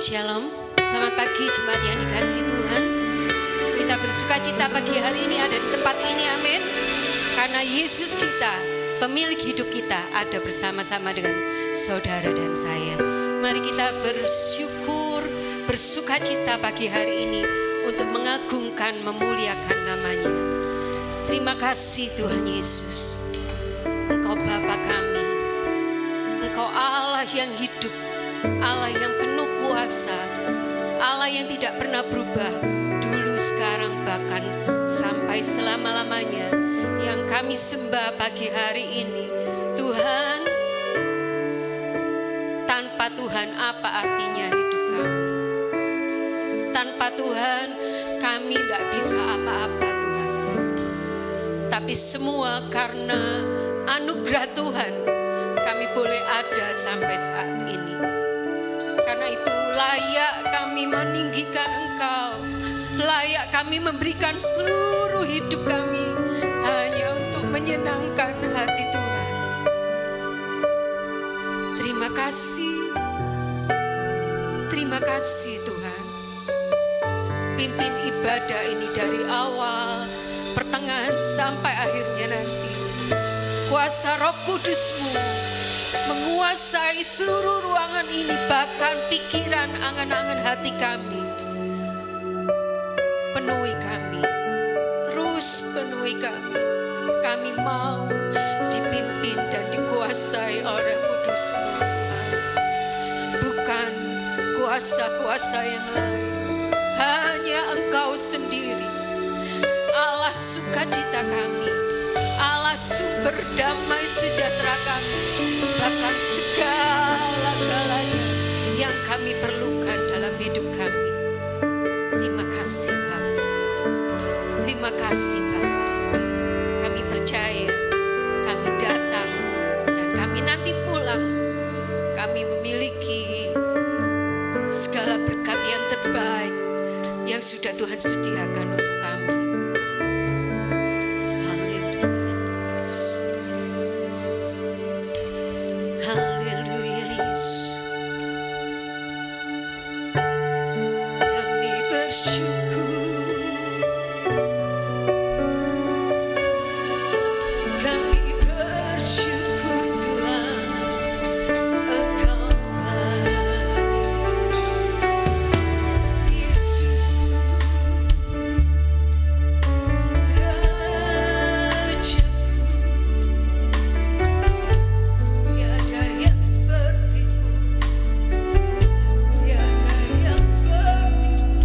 Shalom, selamat pagi jemaat yang dikasihi Tuhan. Kita bersuka cita pagi hari ini ada di tempat ini, amin. Karena Yesus kita, pemilik hidup kita, ada bersama-sama dengan saudara dan saya. Mari kita bersyukur, bersuka cita pagi hari ini untuk mengagungkan, memuliakan namanya. Terima kasih Tuhan Yesus. Engkau Bapa kami, Engkau Allah yang hidup, Allah yang penuh kuasa, Allah yang tidak pernah berubah, dulu, sekarang, bahkan sampai selama-lamanya. Yang kami sembah pagi hari ini, Tuhan, tanpa Tuhan apa artinya hidup kami? Tanpa Tuhan kami tidak bisa apa-apa Tuhan. Tapi semua karena anugerah Tuhan kami boleh ada sampai saat ini. Karena itu layak kami meninggikan Engkau, layak kami memberikan seluruh hidup kami hanya untuk menyenangkan hati Tuhan. Terima kasih Tuhan. Pimpin ibadah ini dari awal, pertengahan sampai akhirnya nanti. Kuasa Roh Kudus-Mu menguasai seluruh ruangan ini, bahkan pikiran, angan-angan hati kami. Penuhi kami, terus penuhi kami. Kami mau dipimpin dan dikuasai oleh Kudus-Mu, bukan kuasa-kuasa yang lain. Hanya Engkau sendiri, Allah sukacita kami, Allah sumber damai sejahtera kami, bahkan segala-galanya yang kami perlukan dalam hidup kami. Terima kasih Bapa. Terima kasih Bapa. Kami percaya, kami datang dan kami nanti pulang. Kami memiliki segala berkat yang terbaik yang sudah Tuhan sediakan untuk kami. Haleluya Yesus. Kami bersyukur, kami bersyukur Tuhan, Engkau baik. Yesusku, Rajaku, tiada yang seperti-Mu, tiada yang seperti-Mu.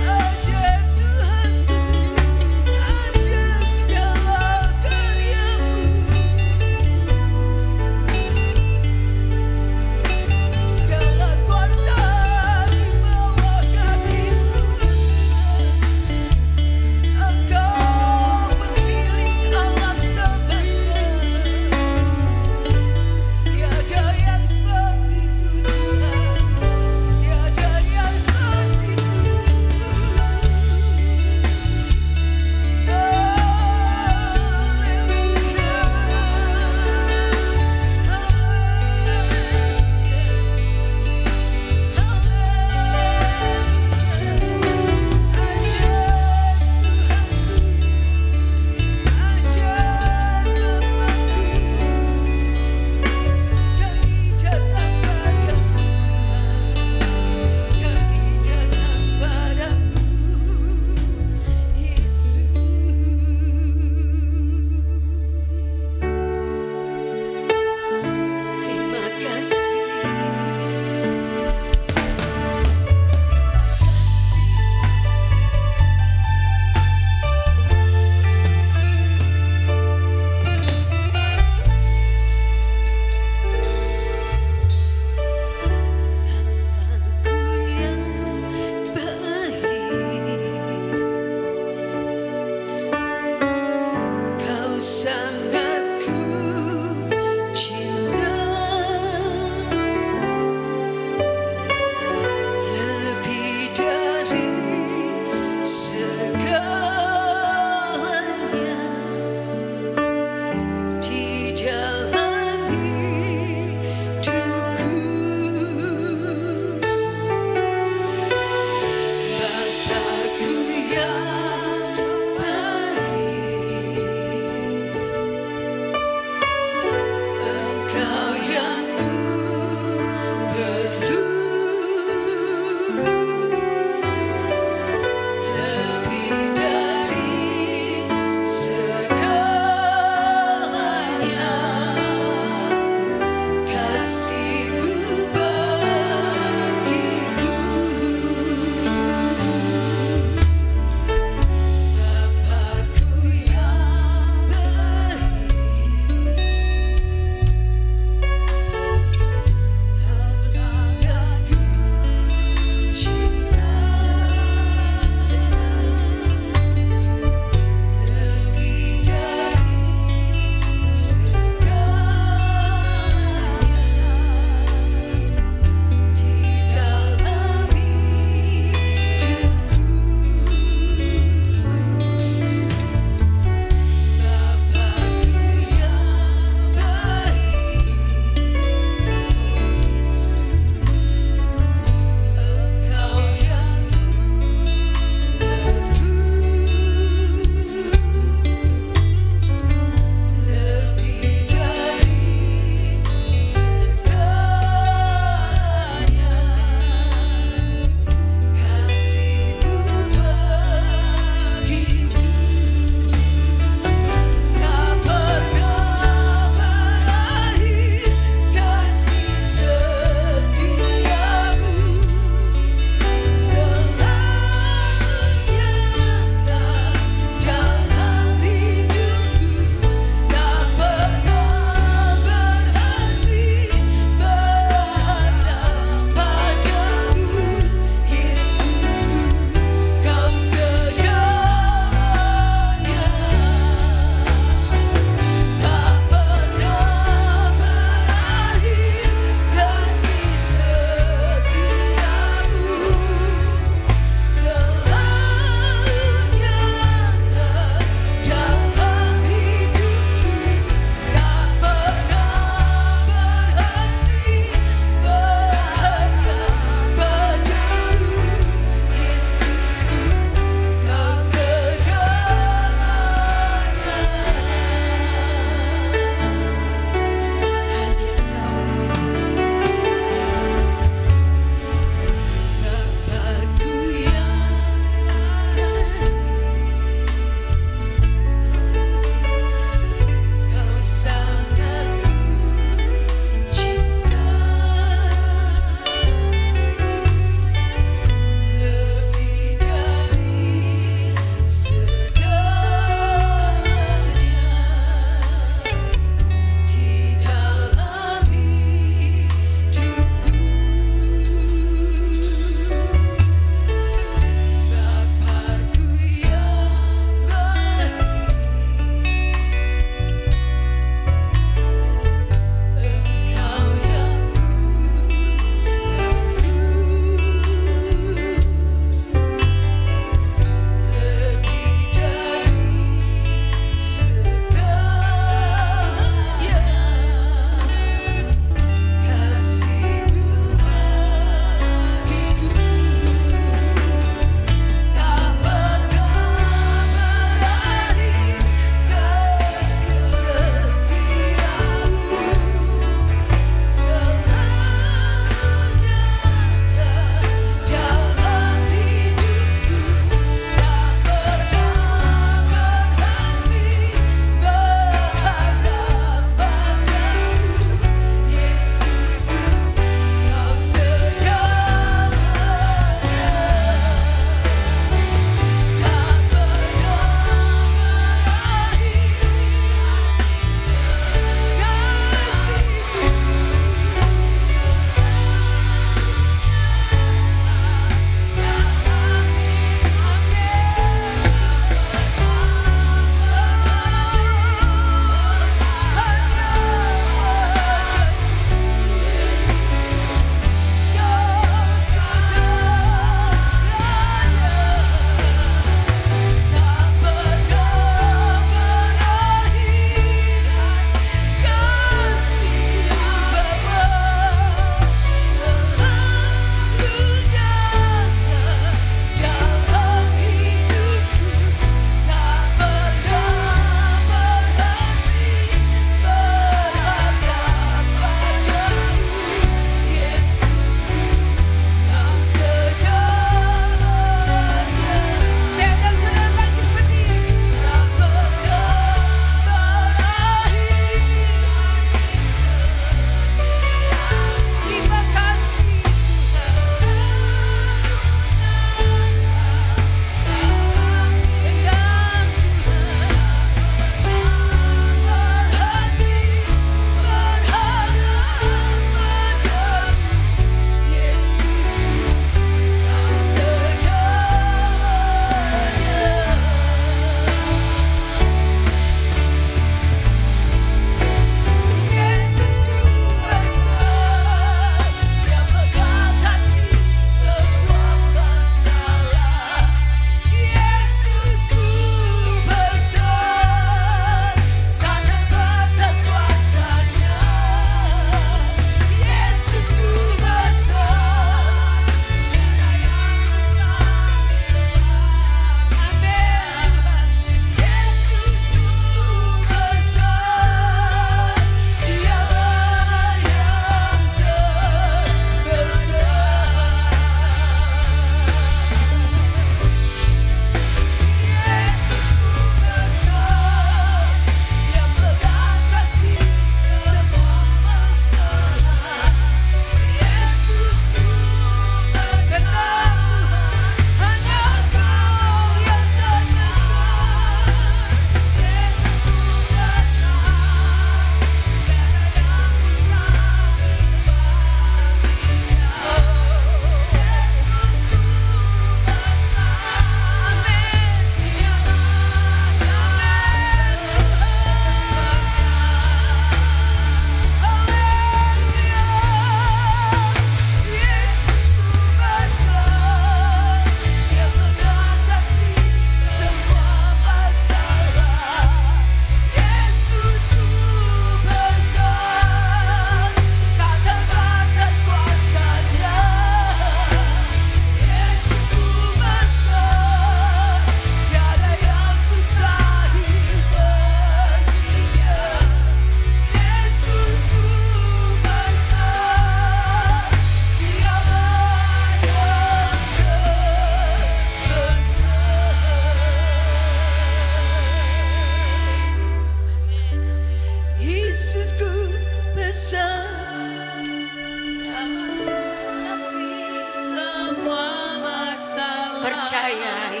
percayai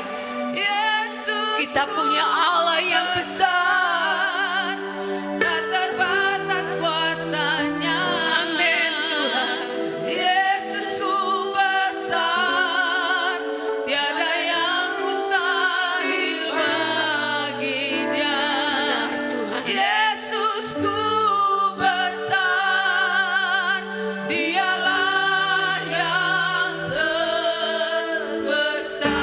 kita punya Allah yang besar, tak terbatas kuasanya. amin Tuhan. Yesusku besar, tiada yang mustahil bagi Dia. Benar Tuhan. Yesusku besar, Dialah yang terbesar.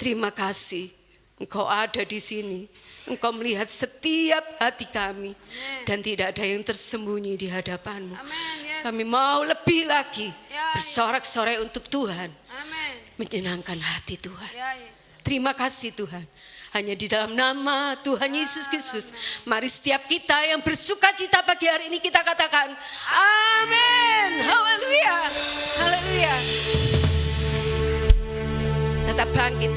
Terima kasih Engkau ada di sini. Engkau melihat setiap hati kami. Dan tidak ada yang tersembunyi di hadapan-Mu. Amin. Yes. Kami mau lebih lagi Ya, bersorak-sorai untuk Tuhan. Amin. Menyenangkan hati Tuhan. Ya Yesus. Terima kasih Tuhan. Hanya di dalam nama Tuhan Yesus Kristus. Mari setiap kita yang bersuka cita pagi hari ini kita katakan amin. Haleluya. Haleluya. Tetap bangkit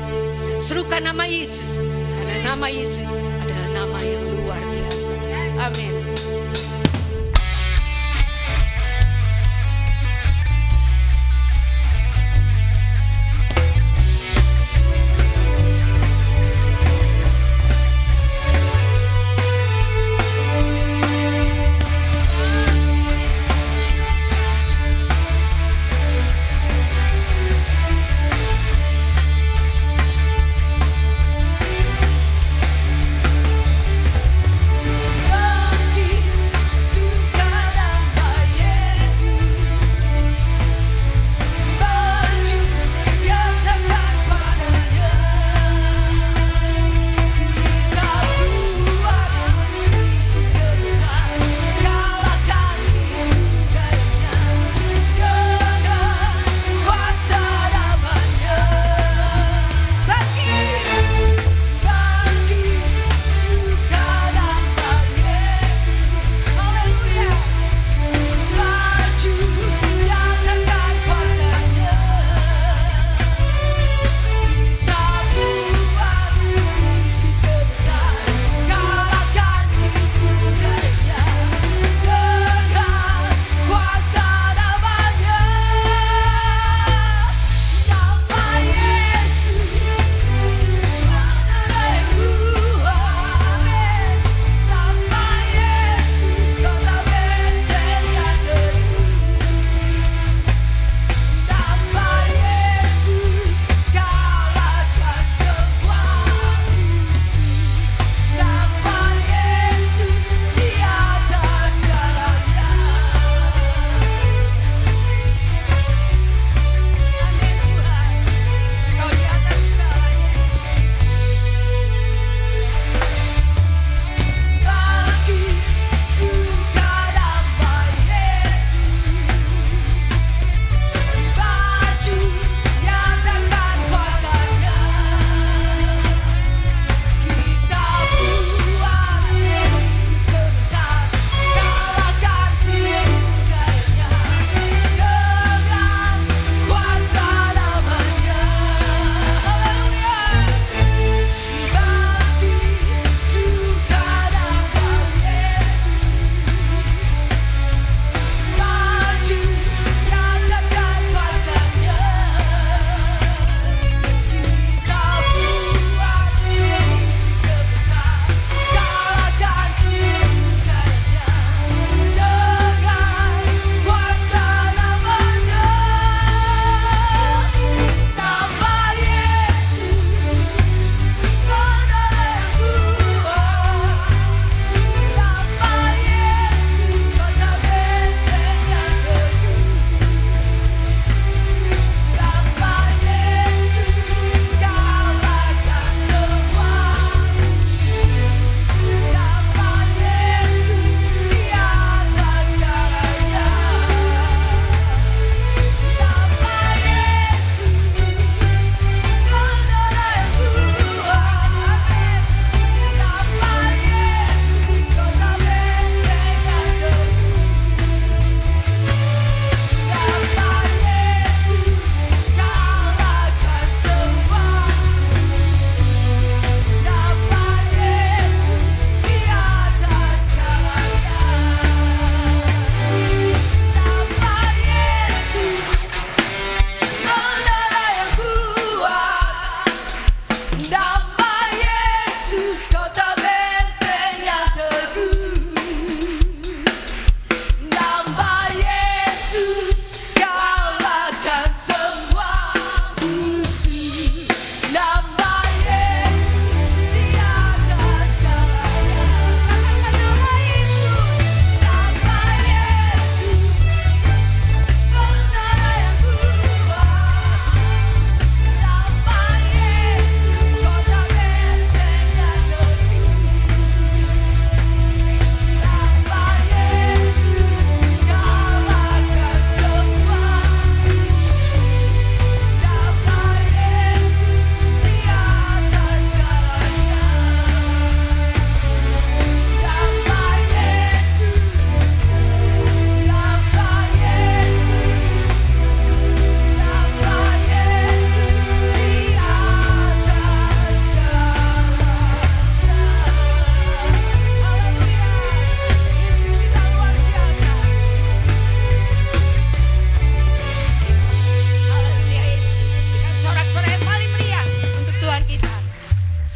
dan serukan nama Yesus. Karena nama Yesus adalah nama yang luar biasa. Amin.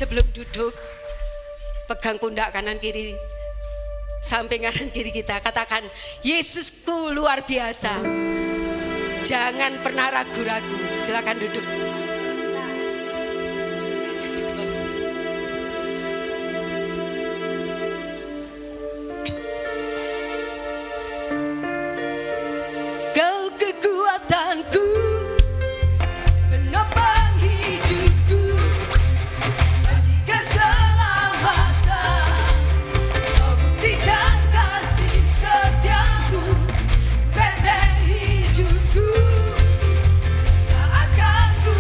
sebelum duduk, pegang pundak kanan kiri, samping kanan kiri kita, katakan, Yesusku luar biasa. Jangan pernah ragu-ragu. Silakan duduk. Kau kekuatanku, menopang hidupku, bagi keselamatan. Kau buktikan kasih setiamu, benteng hidupku, tak akan ku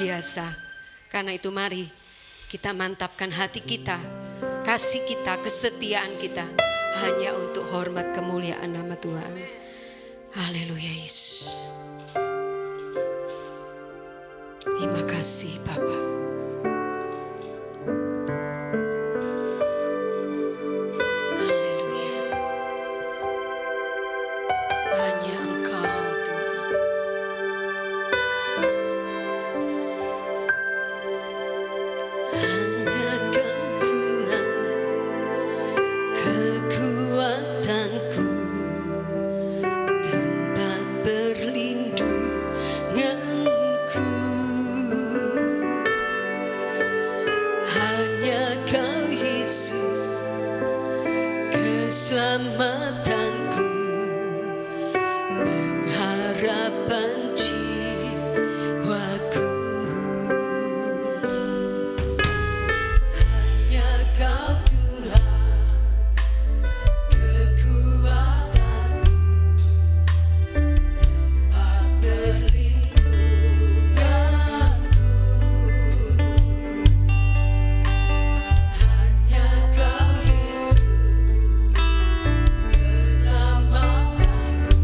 biasa. Karena itu mari kita mantapkan hati kita, kasih kita, kesetiaan kita hanya untuk hormat kemuliaan nama Tuhan. Haleluya Yesus. Terima kasih Bapa. Haleluya. Hanya Engkau Tuhan. Hanya Kau Tuhan, kekuatanku, tempat perlindunganku. Hanya Kau Yesus, keselamatanku, pengharapan jiwaku. Hanya Kau Tuhan, kekuatanku, tempat perlindunganku. Hanya Kau Yesus, keselamatanku,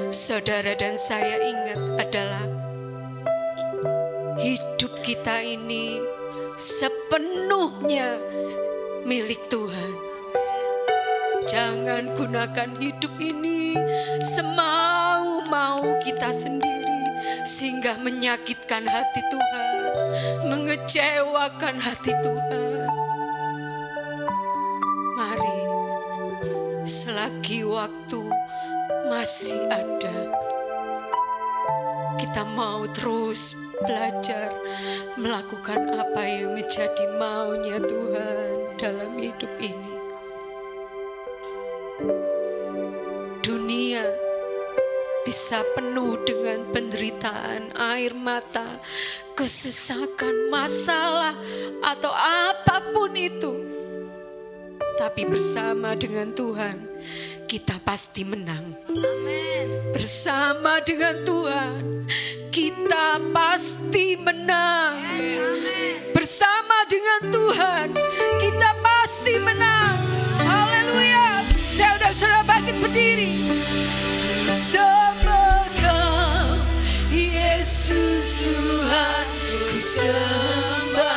saudara dan saya ingat adalah hidup kita ini sepenuhnya milik Tuhan. Jangan gunakan hidup ini semau-mau kita sendiri, sehingga menyakitkan hati Tuhan, mengecewakan hati Tuhan. Mari, selagi waktu masih ada, kita mau terus belajar melakukan apa yang menjadi maunya Tuhan dalam hidup ini. Dunia bisa penuh dengan penderitaan, air mata, kesesakan, masalah, atau apapun itu. Tapi bersama dengan Tuhan, kita pasti menang. Amin. Bersama dengan Tuhan, kita pasti menang. Yes, amin. Bersama dengan Tuhan, kita pasti menang. Haleluya. Saudara-saudara bangkit berdiri. Sama Kau, Yesus Tuhan, ku sembah,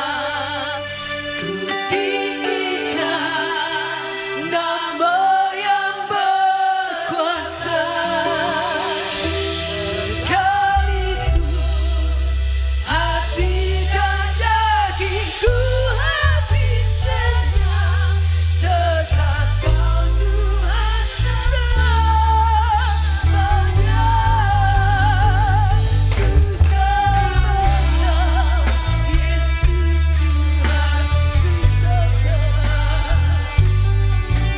ku tinggikan nama yang berkuasa. Sekalipun hati dan dagingku habis lenyap, tetap Kau Tuhan selamanya. Ku sembah Kau, Yesus Tuhan, ku sembah,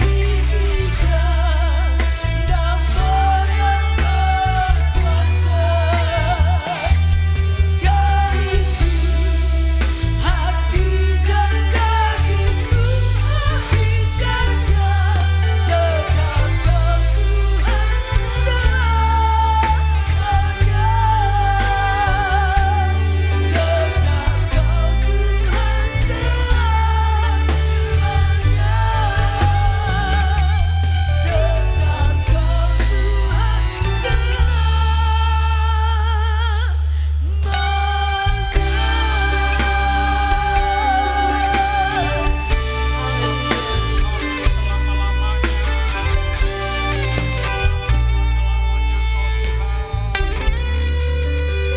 tinggikan nama yang berkuasa. Sekalipun hati dan dagingku habis lenyap, tetap Kau Tuhan selamanya. Tetap Kau Tuhan selamanya. Tetap Kau Tuhan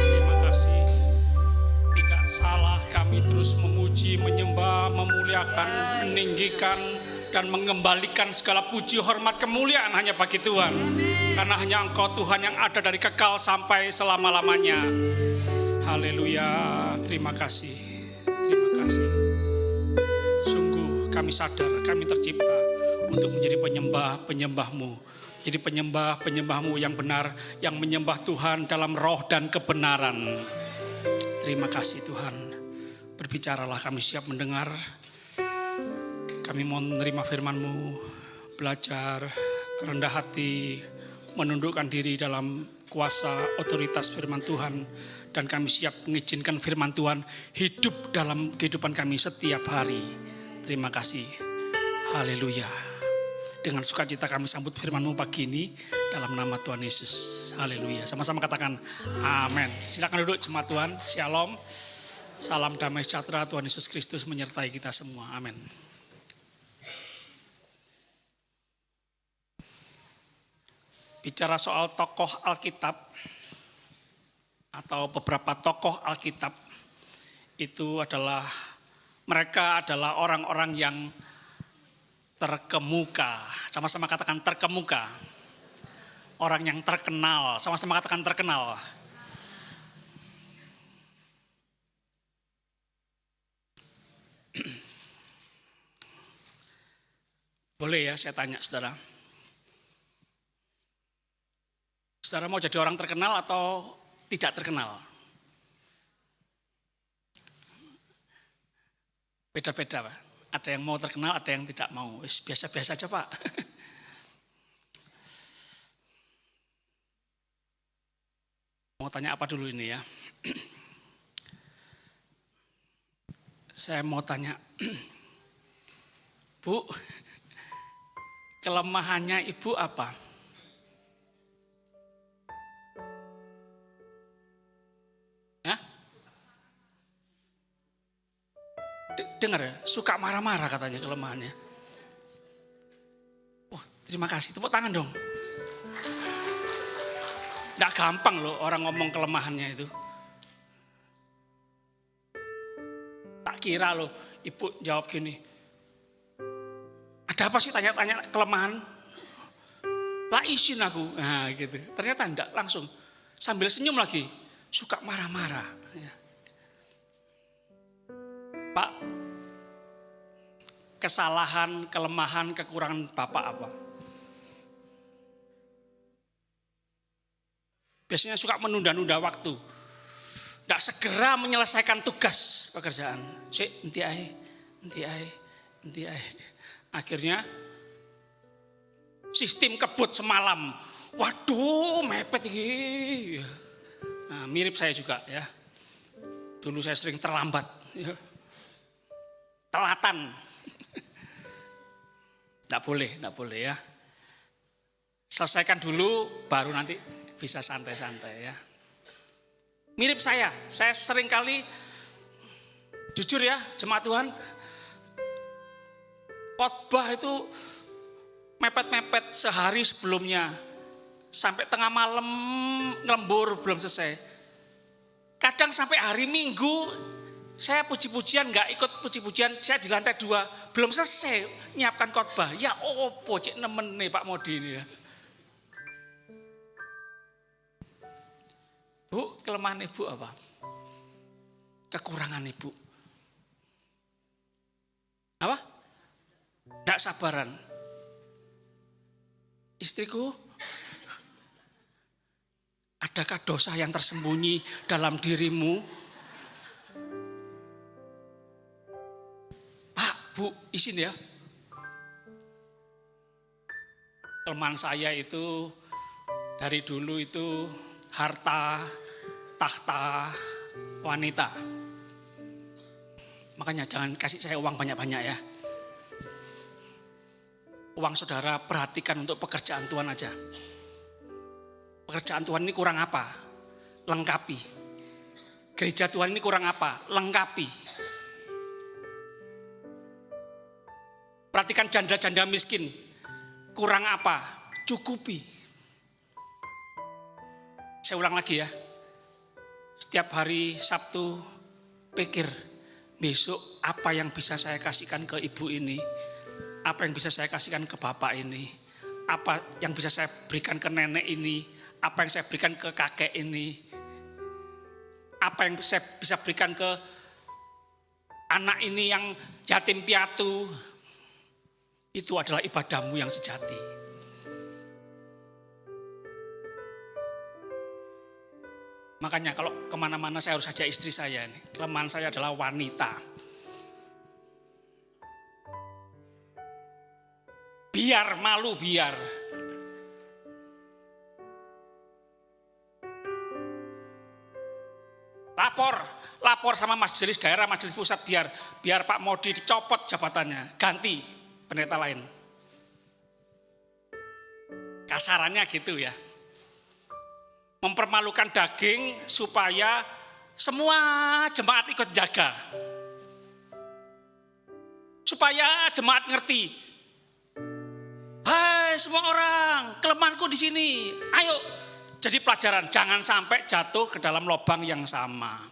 Terima kasih. Tidak salah kami terus memuji, menyembah, memuliakan, meninggikan, dan mengembalikan segala puji, hormat, kemuliaan hanya bagi Tuhan. Karena hanya Engkau Tuhan yang ada dari kekal sampai selama-lamanya. Haleluya. Terima kasih. Terima kasih. Sungguh kami sadar, kami tercipta untuk menjadi penyembah-penyembah-Mu. Jadi penyembah-penyembah-Mu yang benar, yang menyembah Tuhan dalam roh dan kebenaran. Terima kasih Tuhan. Berbicaralah, kami siap mendengar. Kami mau menerima firman-Mu, belajar, rendah hati, menundukkan diri dalam kuasa otoritas firman Tuhan. Dan kami siap mengizinkan firman Tuhan hidup dalam kehidupan kami setiap hari. Terima kasih. Haleluya. Dengan sukacita kami sambut firman-Mu pagi ini dalam nama Tuhan Yesus. Haleluya. Sama-sama katakan amin. Silakan duduk jemaat Tuhan. Shalom. Salam damai sejahtera Tuhan Yesus Kristus menyertai kita semua. Amin. Bicara soal tokoh Alkitab atau beberapa tokoh Alkitab, itu adalah mereka adalah orang-orang yang terkemuka. Sama-sama katakan terkemuka. Orang yang terkenal. Sama-sama katakan terkenal. Boleh ya saya tanya saudara. Saudara mau jadi orang terkenal atau tidak terkenal? Beda-beda Pak. Ada yang mau terkenal, ada yang tidak mau. Biasa-biasa aja Pak. Mau tanya apa dulu ini ya? Saya mau tanya, Bu, kelemahannya Ibu apa? Dengar ya, suka marah-marah katanya kelemahannya. Oh, terima kasih, tepuk tangan dong. Nggak gampang loh orang ngomong kelemahannya itu. Tak kira loh ibu jawab gini. Ada apa sih tanya-tanya kelemahan? Lah izin aku. Nah gitu. Ternyata enggak, langsung. Sambil senyum lagi. Suka marah-marah. Ya. Pak, kesalahan, kelemahan, kekurangan Bapak apa? Biasanya suka menunda-nunda waktu. Tidak segera menyelesaikan tugas pekerjaan. Nanti ae. Akhirnya sistem kebut semalam. Waduh, mepet ini. Nah, mirip saya juga ya. Dulu saya sering terlambat. Ya. Telatan. Tidak boleh ya. Selesaikan dulu, baru nanti bisa santai-santai ya. Mirip saya sering kali, jujur ya jemaat Tuhan, khotbah itu mepet-mepet sehari sebelumnya. Sampai tengah malam ngelembur belum selesai. Kadang sampai hari Minggu, saya puji-pujian gak ikut puji-pujian, saya di lantai 2. Belum selesai nyiapkan khotbah. Ya opo cek nemen nih Pak Modi ini ya. Bu, kelemahan ibu apa? Kekurangan ibu. Apa? Tidak sabaran. Istriku, adakah dosa yang tersembunyi dalam dirimu? Pak, Bu, izin ya. Kelemahan saya itu dari dulu itu harta, tahta, wanita. Makanya jangan kasih saya uang banyak-banyak ya. Uang saudara perhatikan untuk pekerjaan Tuhan aja. Pekerjaan Tuhan ini kurang apa? Lengkapi. Gereja Tuhan ini kurang apa? Lengkapi. Perhatikan janda-janda miskin. Kurang apa? Cukupi. Saya ulang lagi ya. Setiap hari Sabtu pikir, besok apa yang bisa saya kasihkan ke ibu ini? Apa yang bisa saya kasihkan ke bapak ini? Apa yang bisa saya berikan ke nenek ini? Apa yang saya berikan ke kakek ini? Apa yang saya bisa berikan ke anak ini yang yatim piatu? Itu adalah ibadahmu yang sejati. Makanya kalau kemana-mana saya harus ajak istri saya. Kelemahan saya adalah wanita. Biar malu, biar. Lapor sama majelis daerah, majelis pusat biar Pak Modi dicopot jabatannya, ganti pendeta lain. Kasarannya gitu ya. Mempermalukan daging supaya semua jemaat ikut jaga. Supaya jemaat ngerti. Hai semua orang, kelemahanku di sini. Ayo jadi pelajaran, jangan sampai jatuh ke dalam lubang yang sama.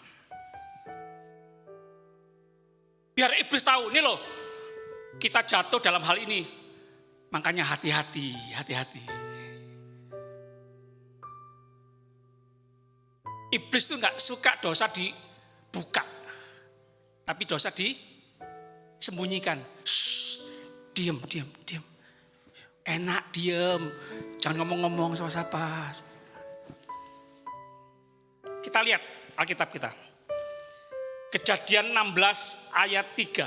Biar iblis tahu, nih loh, kita jatuh dalam hal ini. Makanya hati-hati. Iblis itu gak suka dosa dibuka. Tapi dosa disembunyikan. Diam. Enak diam. Jangan ngomong-ngomong sama siapa. Kita lihat Alkitab kita. Kejadian 16 ayat 3.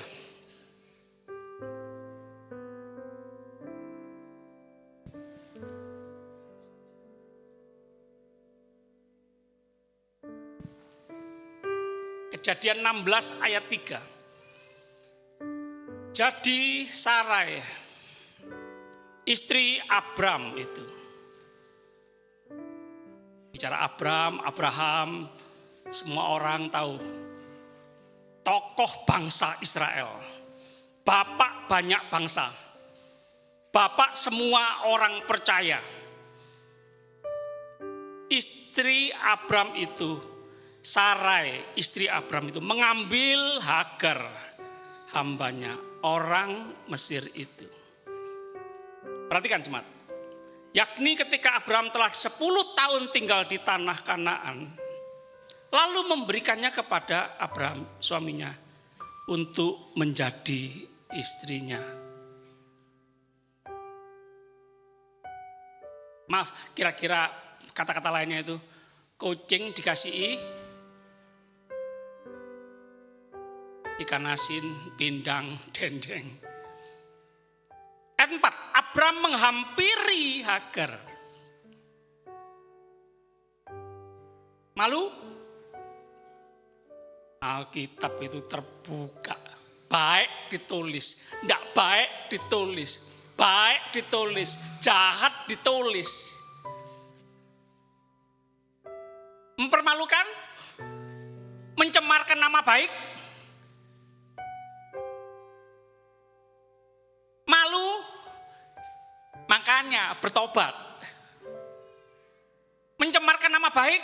Kejadian 16 ayat 3. Jadi Sarai, istri Abram itu. Bicara Abraham, semua orang tahu. tokoh bangsa Israel, bapak banyak bangsa, bapak semua orang percaya. Istri Abram itu, Sarai istri Abram itu mengambil Hagar, hambanya orang Mesir itu. Perhatikan jemaat, yakni ketika Abram telah 10 tahun tinggal di tanah Kanaan, lalu memberikannya kepada Abram suaminya untuk menjadi istrinya. Maaf, kira-kira kata-kata lainnya itu kucing dikasihi ikan asin, pindang, dendeng. Ayat 4, Abram menghampiri Hagar. Malu? Alkitab itu terbuka. Baik ditulis, tidak baik ditulis. Baik ditulis, jahat ditulis. Mempermalukan, mencemarkan nama baik, malu, makanya bertobat. Mencemarkan nama baik,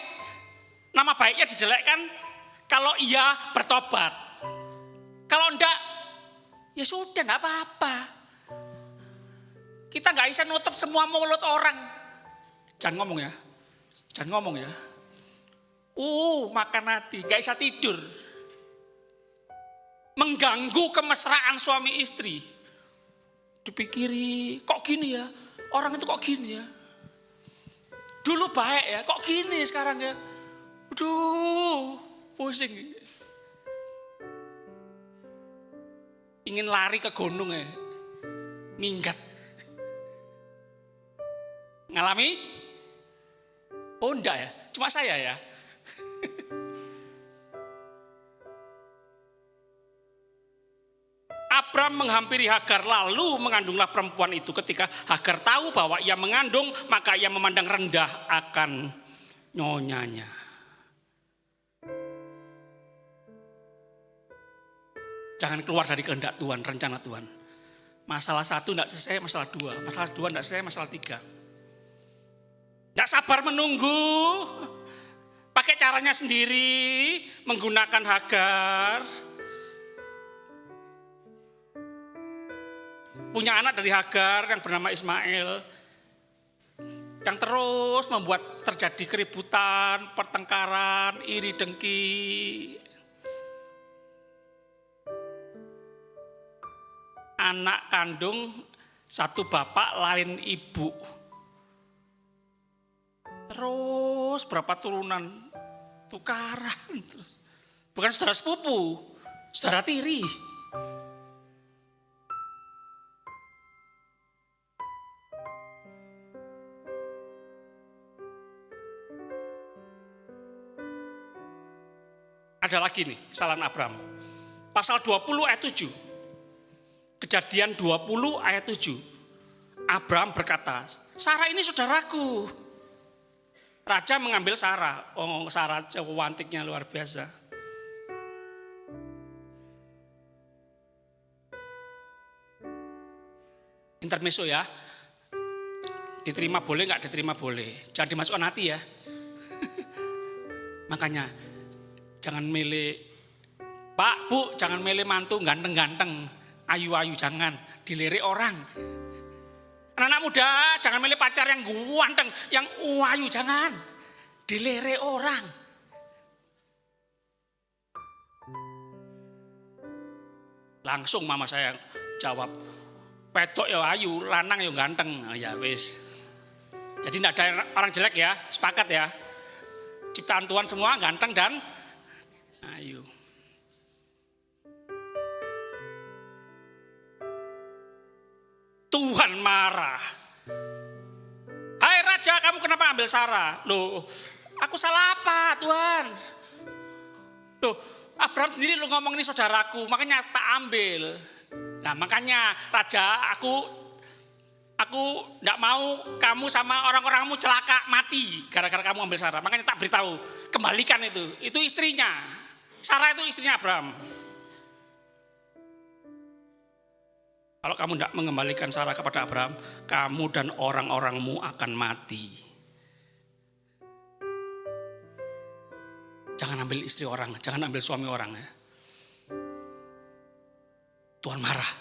nama baiknya dijelekkan kalau ia bertobat. Kalau enggak, ya sudah enggak apa-apa. Kita enggak bisa nutup semua mulut orang. Jangan ngomong ya, jangan ngomong ya. Makan hati, gak bisa tidur. Mengganggu kemesraan suami istri. Dipikiri, kok gini ya? Orang itu kok gini ya? Dulu baik ya, kok gini sekarang ya? Aduh, pusing. Ingin lari ke gunung ya, minggat. Ngalami? Oh enggak ya, cuma saya ya. Abram menghampiri Hagar lalu mengandunglah perempuan itu. Ketika Hagar tahu bahwa ia mengandung, maka ia memandang rendah akan nyonyanya. Jangan keluar dari kehendak Tuhan, rencana Tuhan. Masalah 1 tidak selesai, masalah 2. Masalah 2 tidak selesai, masalah 3. Tidak sabar menunggu. Pakai caranya sendiri, menggunakan Hagar. Punya anak dari Hagar yang bernama Ismail. Yang terus membuat terjadi keributan, pertengkaran, iri dengki. Anak kandung satu bapak lain ibu. Terus berapa turunan tukaran terus. Bukan saudara sepupu, saudara tiri. Ada lagi nih kesalahan Abram. Pasal 20 ayat 7. Kejadian 20 ayat 7. Abram berkata, Sarah ini saudaraku. Raja mengambil Sarah. Oh, Sarah cantiknya luar biasa. Intermezzo ya. Diterima boleh, enggak diterima boleh. Jangan dimasukkan hati ya. Makanya jangan milih, Pak, Bu, jangan milih mantu ganteng-ganteng, ayu-ayu, jangan. Dilirik orang. Anak-anak muda, jangan milih pacar yang ganteng, yang ayu, jangan. Dilirik orang. Langsung mama saya jawab, wedok ya ayu, lanang ya ganteng. Oh, ya wis. Jadi tidak ada orang jelek ya, sepakat ya. Ciptaan Tuhan semua ganteng dan ayo. Tuhan marah. Hai raja, kamu kenapa ambil Sarah? Loh, aku salah apa Tuhan? Loh, Abraham sendiri lu ngomong ini saudaraku, makanya tak ambil. Nah makanya raja, aku tidak mau kamu sama orang-orangmu celaka mati gara-gara kamu ambil Sarah. Makanya tak beritahu, kembalikan itu istrinya. Sarah itu istrinya Abraham. Kalau kamu tidak mengembalikan Sarah kepada Abraham, kamu dan orang-orangmu akan mati. Jangan ambil istri orang, jangan ambil suami orang ya. Tuhan marah.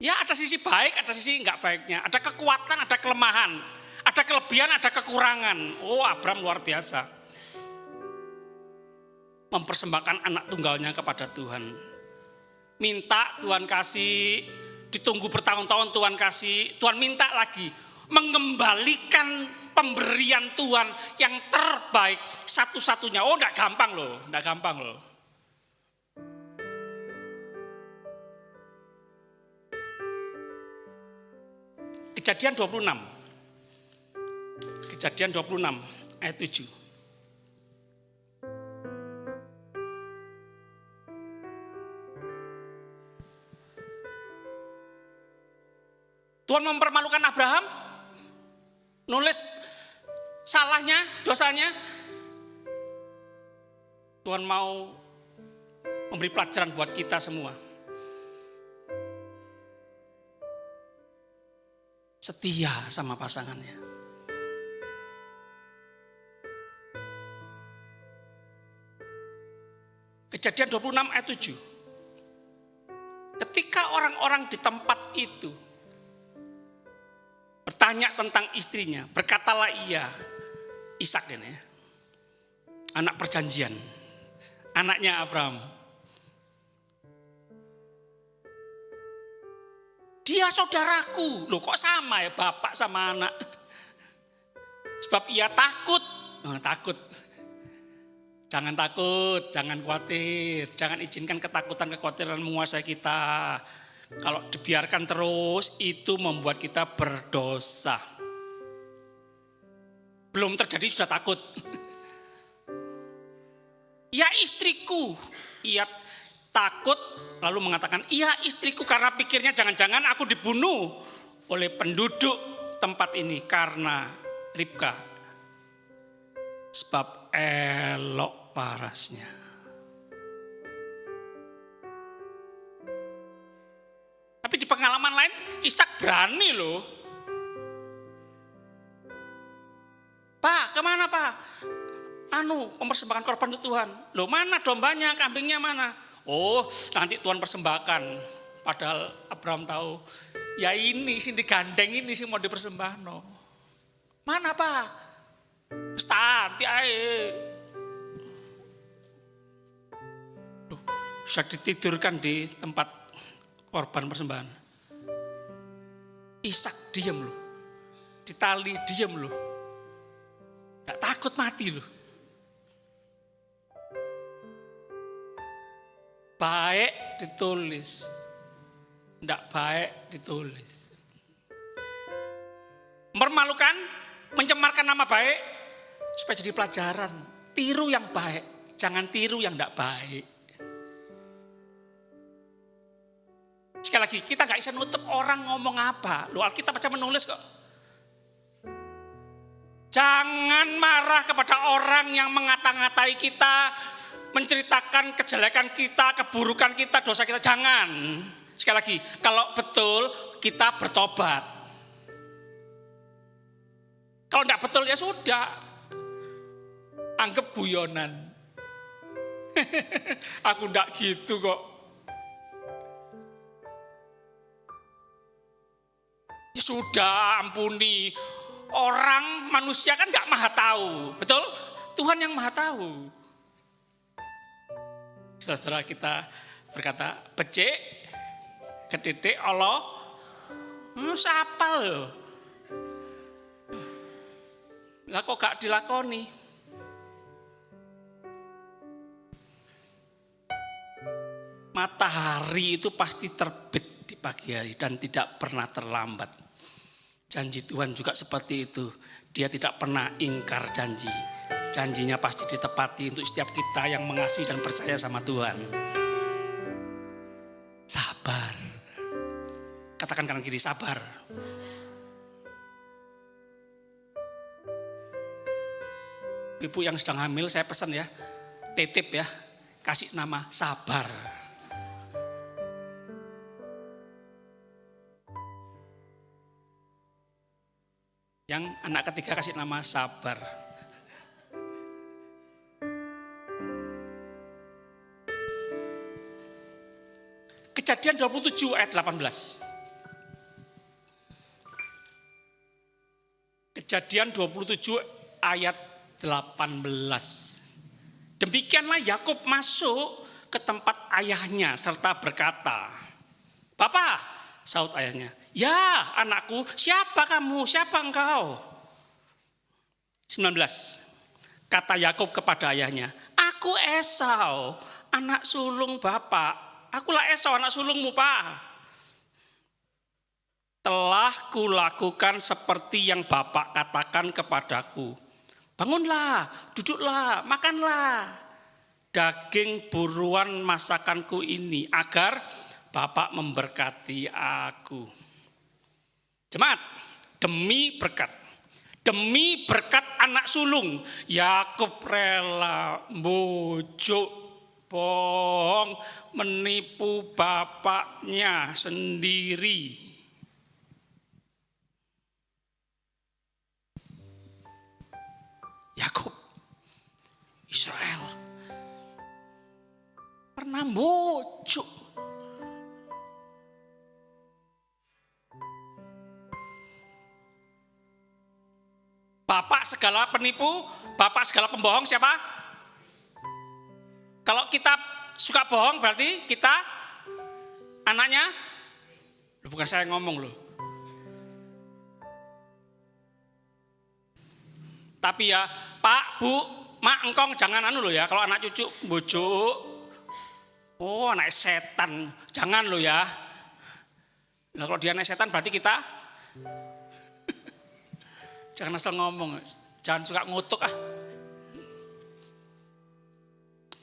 Ya ada sisi baik, ada sisi enggak baiknya. Ada kekuatan, ada kelemahan. Ada kelebihan, ada kekurangan. Oh, Abraham luar biasa. Mempersembahkan anak tunggalnya kepada Tuhan. Minta Tuhan kasih, ditunggu bertahun-tahun Tuhan kasih, Tuhan minta lagi. Mengembalikan pemberian Tuhan yang terbaik satu-satunya. Oh, enggak gampang loh, enggak gampang loh. Kejadian 26. Kejadian 26 ayat 7. Tuhan mempermalukan Abraham, nulis salahnya, dosanya. Tuhan mau memberi pelajaran buat kita semua. Setia sama pasangannya. Kejadian 26 ayat 7. Ketika orang-orang di tempat itu bertanya tentang istrinya, berkatalah ia, Ishak ini ya, anak perjanjian, anaknya Abraham. Dia saudaraku. Loh kok sama ya bapak sama anak? Sebab ia takut. Takut. Jangan takut, jangan khawatir. Jangan izinkan ketakutan, kekhawatiran menguasai kita. Kalau dibiarkan terus, itu membuat kita berdosa. Belum terjadi sudah takut. Ya istriku. Ia takut lalu mengatakan, iya istriku, karena pikirnya jangan-jangan aku dibunuh oleh penduduk tempat ini karena Ribka. Sebab elok parasnya. Tapi di pengalaman lain, Ishak berani loh. Pak, kemana Pak? Mempersembahkan korban untuk Tuhan. Loh mana dombanya, kambingnya mana? Oh, nanti Tuhan persembahkan. Padahal Abraham tahu, ya ini sih digandeng ini sih mau dipersembahkan. No. Mana Pak? Nanti aja. Sudah ditidurkan di tempat korban persembahan. Ishak diam loh. Ditali diam loh. Gak takut mati loh. Baik ditulis, tidak baik ditulis. Mempermalukan, mencemarkan nama baik, supaya jadi pelajaran. Tiru yang baik, jangan tiru yang tidak baik. Sekali lagi, kita gak bisa nutup orang ngomong apa. Loh, Alkitab aja menulis kok. Jangan marah kepada orang yang mengata-ngatai kita, menceritakan kejelekan kita, keburukan kita, dosa kita, jangan. Sekali lagi, kalau betul kita bertobat. Kalau tidak betul ya sudah, anggap guyonan. Aku tidak gitu kok. Ya sudah, ampuni. Orang manusia kan tidak maha tahu, betul? Tuhan yang maha tahu. Saudara kita berkata, becik, ketitik, Allah, sapal loh. Lah kok gak dilakoni? Matahari itu pasti terbit di pagi hari dan tidak pernah terlambat. Janji Tuhan juga seperti itu. Dia tidak pernah ingkar janji. Janjinya pasti ditepati untuk setiap kita yang mengasihi dan percaya sama Tuhan. Sabar. Katakan kanan kiri, sabar. Ibu yang sedang hamil saya pesan ya, titip ya, kasih nama Sabar. Yang anak ketiga kasih nama Sabar. Kejadian 27 ayat 18. Kejadian 27 ayat 18. Demikianlah Yakub masuk ke tempat ayahnya serta berkata, "Bapak," saut ayahnya, "Ya anakku, siapa kamu? Siapa engkau?" 19. Kata Yakub kepada ayahnya, "Aku Esau, anak sulung bapak. Akulah Esau, anak sulungmu, Pak. Telah kulakukan seperti yang bapak katakan kepadaku. Bangunlah, duduklah, makanlah daging buruan masakanku ini agar bapak memberkati aku." Jemaat, demi berkat anak sulung, Yakub rela bujuk, bohong, menipu bapaknya sendiri. Yakub, Israel, pernah bujuk. Bapak segala penipu, bapak segala pembohong siapa? Kalau kita suka bohong berarti kita anaknya, bukan saya ngomong loh. Tapi ya Pak, Bu, Mak, engkong jangan anu loh ya. Kalau anak cucu bujuk, oh anak setan, jangan loh ya. Nah kalau dia anak setan berarti kita jangan asal ngomong, jangan suka ngutuk ah.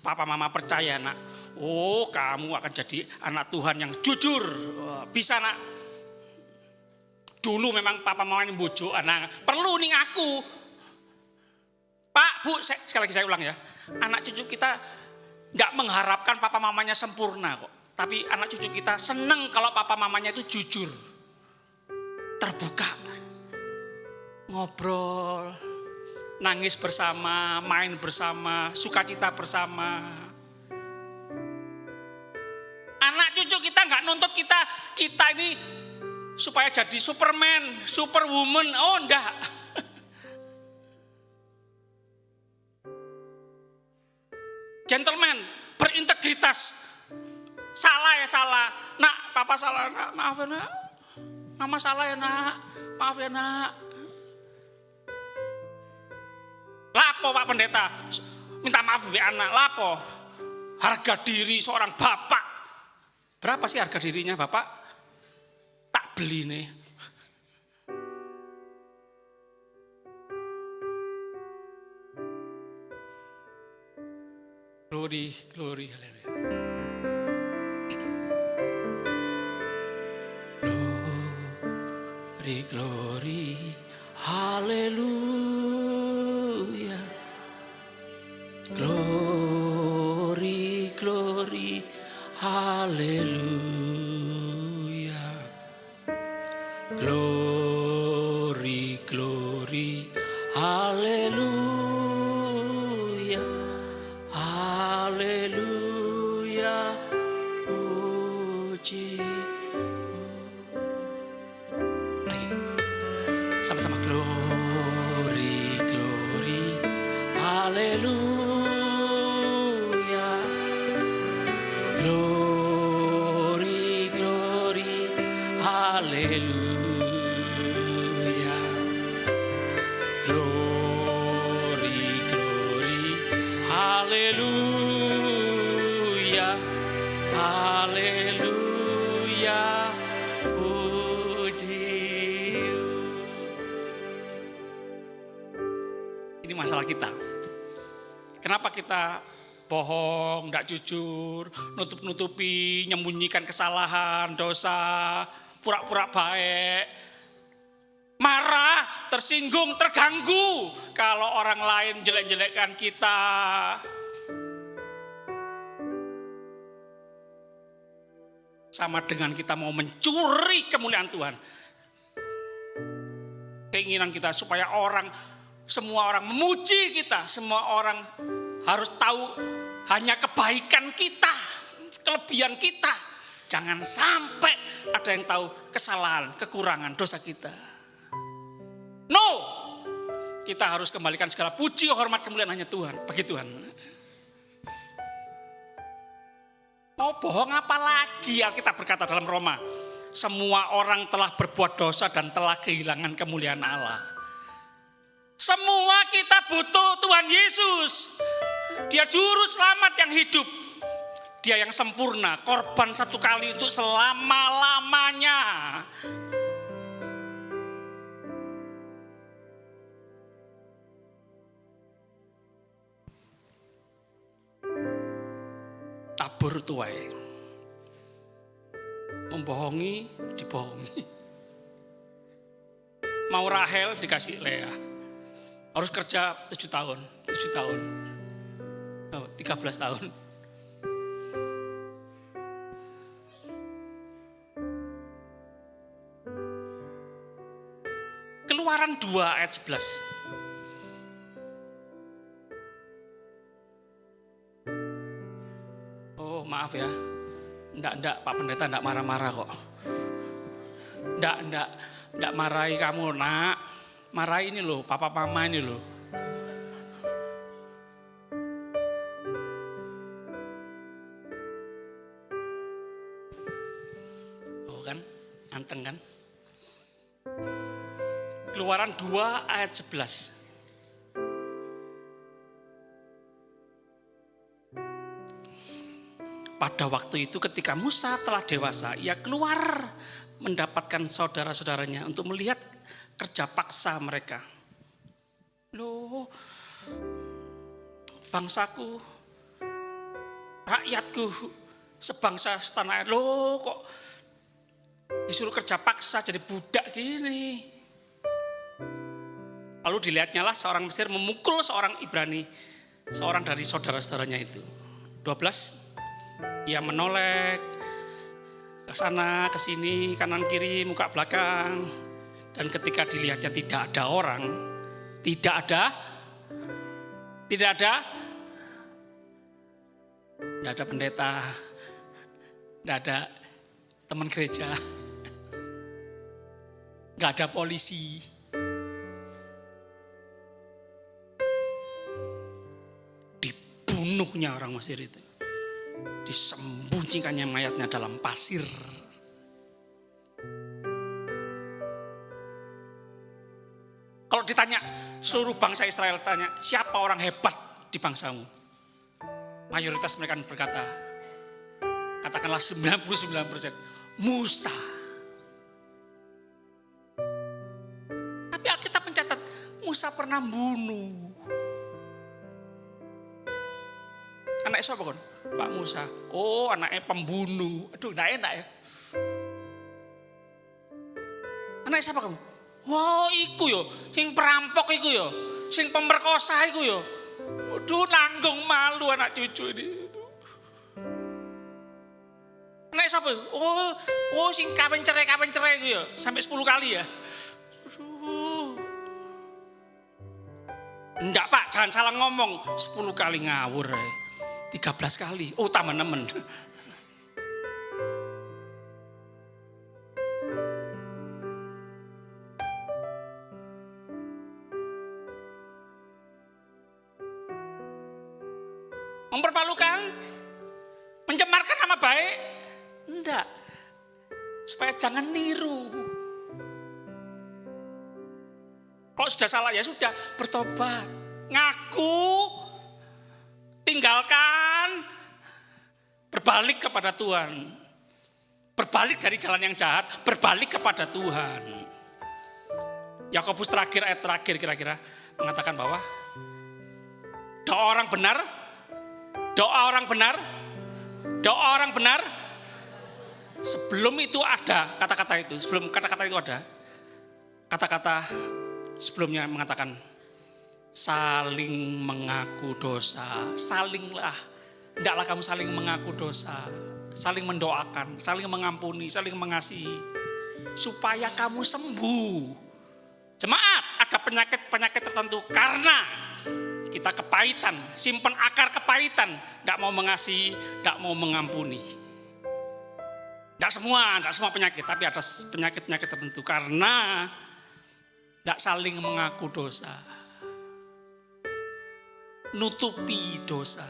Papa mama percaya nak, oh kamu akan jadi anak Tuhan yang jujur, bisa nak. Dulu memang papa mama ini bujuk anak, perlu nih aku. Pak, Bu, sekali lagi saya ulang ya, anak cucu kita nggak mengharapkan papa mamanya sempurna kok, tapi anak cucu kita seneng kalau papa mamanya itu jujur, terbuka, ngobrol, nangis bersama, main bersama, sukacita bersama. Anak cucu kita nggak nuntut kita ini supaya jadi Superman, Superwoman, oh enggak. Gentleman, berintegritas. Salah ya salah. Nak, papa salah nak, maaf ya nak. Mama salah ya nak, maaf ya nak. Lapo Pak Pendeta, minta maaf ya anak, lapo. Harga diri seorang bapak. Berapa sih harga dirinya bapak? Tak beli nih. Glory, glory, haleluya. Glory, glory, haleluya. Glory, glory, haleluya. Glory, glory, haleluya. Haleluya, puji. Lagi, sama-sama glory, glory, haleluya. Glory, glory, haleluya. Glory, glory, haleluya. Haleluya, puji. Ini masalah kita. Kenapa kita bohong, tidak jujur, nutup-nutupi, menyembunyikan kesalahan, dosa, pura-pura baik. marah, tersinggung, terganggu kalau orang lain jelek-jelekkan kita. Sama dengan kita mau mencuri kemuliaan Tuhan. Keinginan kita supaya semua orang memuji kita, semua orang harus tahu hanya kebaikan kita, kelebihan kita. Jangan sampai ada yang tahu kesalahan, kekurangan, dosa kita. No, kita harus kembalikan segala puji, hormat, kemuliaan hanya Tuhan, bagi Tuhan. Mau bohong apa lagi? Alkitab berkata dalam Roma, semua orang telah berbuat dosa dan telah kehilangan kemuliaan Allah. Semua kita butuh Tuhan Yesus. Dia juru selamat yang hidup. Dia yang sempurna, korban satu kali untuk selama-lamanya. Tabur tuai. Membohongi, dibohongi. Mau Rahel dikasih Lea. Harus kerja 7 tahun. 13 tahun. Keluaran 2 ayat 11. Oh maaf ya. Enggak Pak Pendeta enggak marah-marah kok. Enggak marahi kamu nak. Marahi ini loh, papa mama ini loh. Oh kan, anteng kan. Keluaran 2 ayat 11. Pada waktu itu ketika Musa telah dewasa, ia keluar mendapatkan saudara-saudaranya untuk melihat kerja paksa mereka. Loh, bangsaku, rakyatku, sebangsa setanah air, loh kok disuruh kerja paksa jadi budak gini. Lalu dilihatnya lah seorang Mesir memukul seorang Ibrani, seorang dari saudara-saudaranya itu. 12, ia menoleh ke sana, ke sini, kanan kiri, muka belakang. Dan ketika dilihatnya tidak ada orang, tidak ada pendeta, tidak ada teman gereja, nggak ada polisi. Dibunuhnya orang Mesir itu. Disembunyikannya mayatnya dalam pasir. Kalau ditanya seluruh bangsa Israel, tanya siapa orang hebat di bangsamu? Mayoritas mereka berkata, katakanlah 99%, Musa. Tapi Alkitab mencatat Musa pernah bunuh. Anak siapa kan? Pak Musa. Oh, anaknya pembunuh. Aduh, enggak enak ya. Anak siapa kamu? Wah, iku yo, sing perampok iku yo, sing pemerkosa iku yo. Waduh, nanggung malu anak cucu ini. Anak siapa? Oh, sing kawin cerai iku yo, sampai 10 kali ya. Aduh. Enggak Pak, jangan salah ngomong. 10 kali ngawur ya. 13 kali. Oh, tambah nemen. Mempermalukan, mencemarkan nama baik, enggak. Supaya jangan niru. Kalau sudah salah ya sudah, bertobat, ngaku, tinggalkan, berbalik kepada Tuhan. Berbalik dari jalan yang jahat, berbalik kepada Tuhan. Yakobus ayat terakhir kira-kira mengatakan bahwa doa orang benar, sebelum itu ada kata-kata itu, sebelum kata-kata itu ada, kata-kata sebelumnya mengatakan saling mengaku dosa. Salinglah, hendaklah kamu saling mengaku dosa, saling mendoakan, saling mengampuni, saling mengasihi, supaya kamu sembuh. Jemaat, ada penyakit-penyakit tertentu karena kita kepahitan, simpan akar kepahitan, tidak mau mengasihi, tidak mau mengampuni. Tidak semua penyakit, tapi ada penyakit-penyakit tertentu karena tidak saling mengaku dosa, nutupi dosa.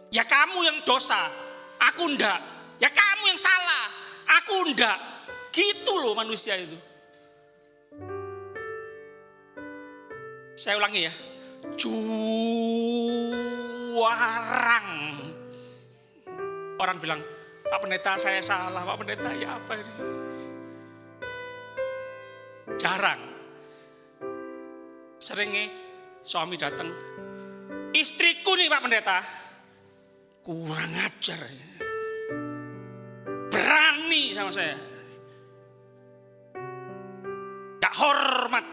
Ya kamu yang dosa, aku ndak. Ya kamu yang salah, aku ndak. Gitu loh manusia itu. Saya ulangi ya. Juarang. Orang bilang, Pak Pendeta saya salah, Pak Pendeta ya apa ini? Jarang. Seringnya suami datang, istriku nih Pak Pendeta, kurang ajar. Berani sama saya. Gak hormat.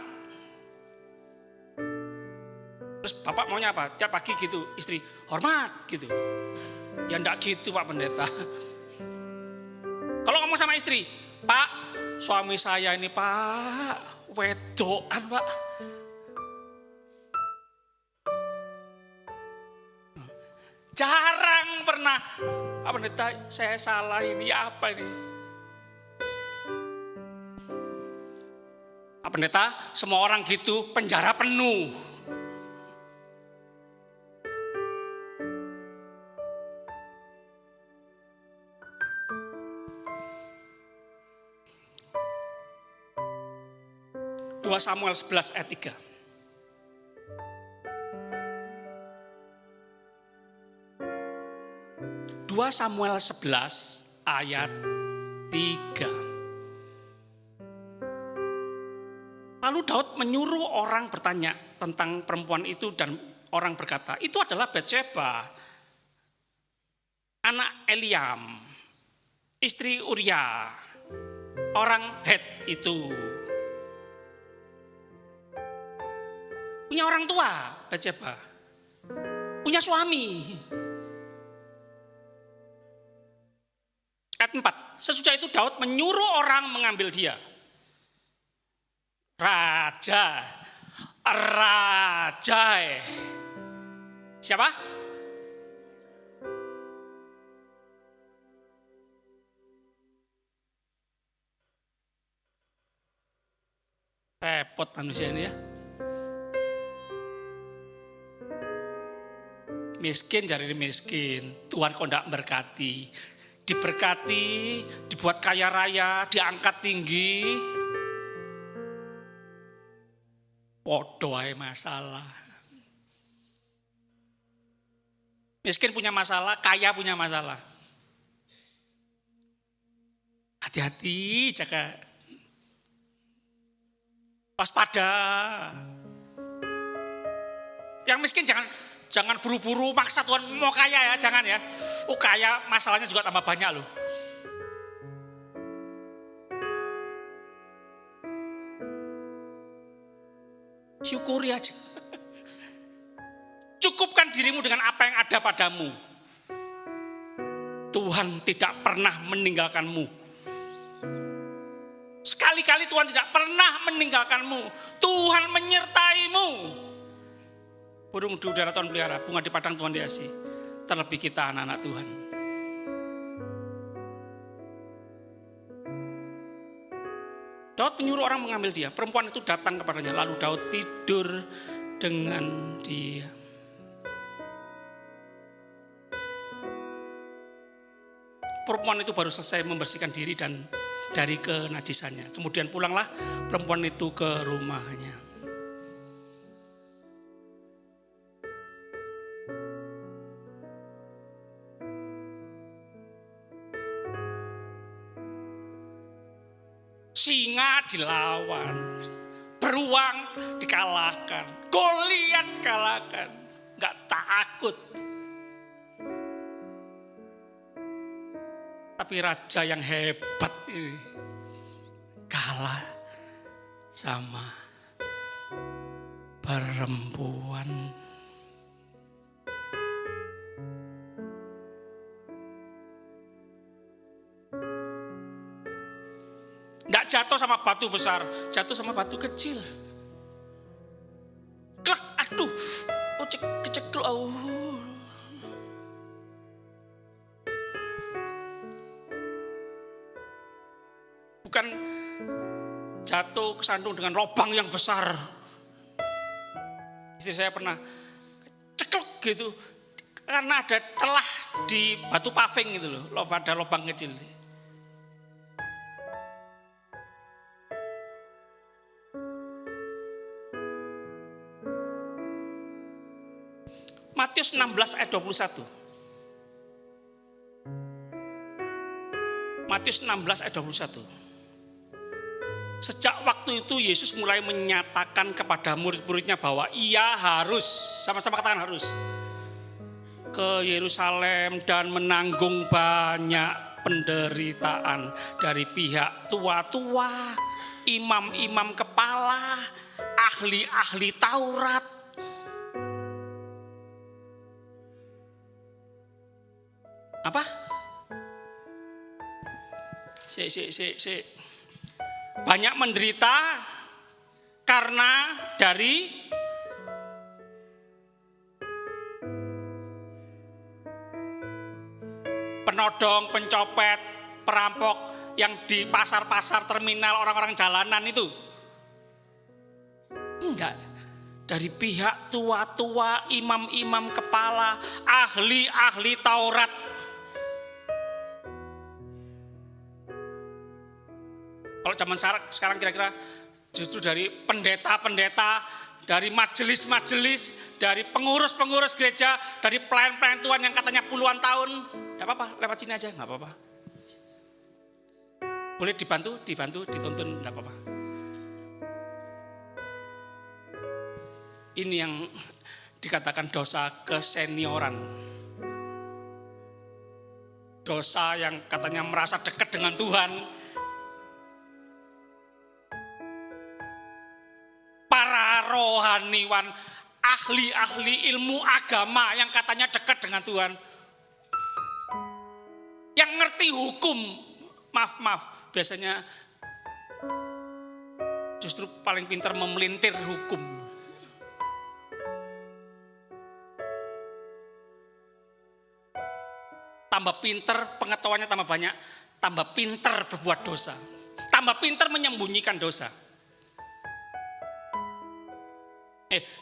Terus bapak maunya apa? Tiap pagi gitu, istri hormat gitu. Ya enggak gitu Pak Pendeta. Kalau ngomong sama istri, Pak, suami saya ini Pak, wedoan Pak. Jarang pernah, Pak Pendeta saya salah ini, ya apa ini? Pak Pendeta, semua orang gitu, penjara penuh. Samuel 11 ayat 3. 2 Samuel 11 ayat 3. Lalu Daud menyuruh orang bertanya tentang perempuan itu dan orang berkata, itu adalah Batsheba, anak Eliam, istri Uria, orang Het itu. Punya orang tua, Batsheba. Punya suami. Ayat 4. Sesudah itu Daud menyuruh orang mengambil dia. Raja. Siapa? Repot manusia ini ya. Miskin cari miskin, Tuhan kok enggak berkati. Diberkati, dibuat kaya raya, diangkat tinggi. Podo ae masalah. Miskin punya masalah, kaya punya masalah. Hati-hati, jaga. Waspada. Yang miskin jangan buru-buru maksa Tuhan mau kaya ya, jangan ya. Oh kaya masalahnya juga tambah banyak loh. Syukuri aja. Cukupkan dirimu dengan apa yang ada padamu. Tuhan tidak pernah meninggalkanmu. Sekali-kali Tuhan tidak pernah meninggalkanmu. Tuhan menyertaimu. Burung di udara Tuhan pelihara, bunga di padang Tuhan hiasi. Terlebih kita anak-anak Tuhan. Daud menyuruh orang mengambil dia. Perempuan itu datang kepadanya. Lalu Daud tidur dengan dia. Perempuan itu baru selesai membersihkan diri dan dari kenajisannya. Kemudian pulanglah perempuan itu ke rumahnya. Singa dilawan, beruang dikalahkan, Goliat kalahkan, nggak takut. Tapi raja yang hebat ini kalah sama perempuan. Nggak jatuh sama batu besar, jatuh sama batu kecil. Klek, aduh, kecekel, Bukan jatuh kesandung dengan lubang yang besar. Istri saya pernah cekluk gitu, karena ada celah di batu paving gitu loh, ada lubang kecil. Matius 16 ayat 21. Matius 16 ayat 21. Sejak waktu itu Yesus mulai menyatakan kepada murid-muridnya bahwa ia harus, sama-sama katakan harus, ke Yerusalem dan menanggung banyak penderitaan dari pihak tua-tua, imam-imam kepala, ahli-ahli Taurat. Apa? Banyak menderita karena dari penodong, pencopet, perampok yang di pasar-pasar, terminal, orang-orang jalanan itu. Enggak. Dari pihak tua-tua, imam-imam kepala, ahli-ahli Taurat. Kalau zaman sekarang kira-kira justru dari pendeta-pendeta, dari majelis-majelis, dari pengurus-pengurus gereja, dari pelayan-pelayan Tuhan yang katanya puluhan tahun. Gak apa-apa, lewat sini aja, gak apa-apa. Boleh dibantu, dituntun, gak apa-apa. Ini yang dikatakan dosa kesenioran. Dosa yang katanya merasa dekat dengan Tuhan. Para rohaniwan, ahli-ahli ilmu agama yang katanya dekat dengan Tuhan. Yang ngerti hukum, maaf, biasanya justru paling pintar memelintir hukum. Tambah pintar, pengetahuannya tambah banyak, tambah pintar berbuat dosa. Tambah pintar menyembunyikan dosa.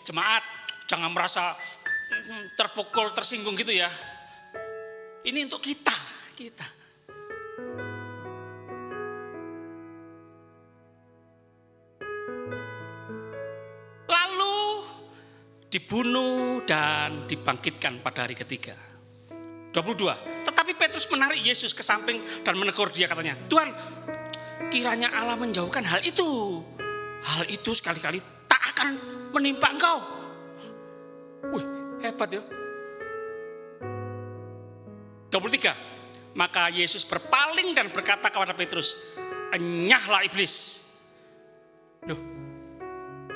Jemaat, jangan merasa terpukul, tersinggung gitu ya. Ini untuk kita. Lalu dibunuh dan dibangkitkan pada hari ketiga. 22. Tetapi Petrus menarik Yesus ke samping dan menegur dia, katanya, Tuhan, kiranya Allah menjauhkan hal itu. Hal itu sekali-kali tak akan menimpa engkau. Wih, hebat ya. 23. Maka Yesus berpaling dan berkata kepada Petrus, enyahlah iblis. Loh,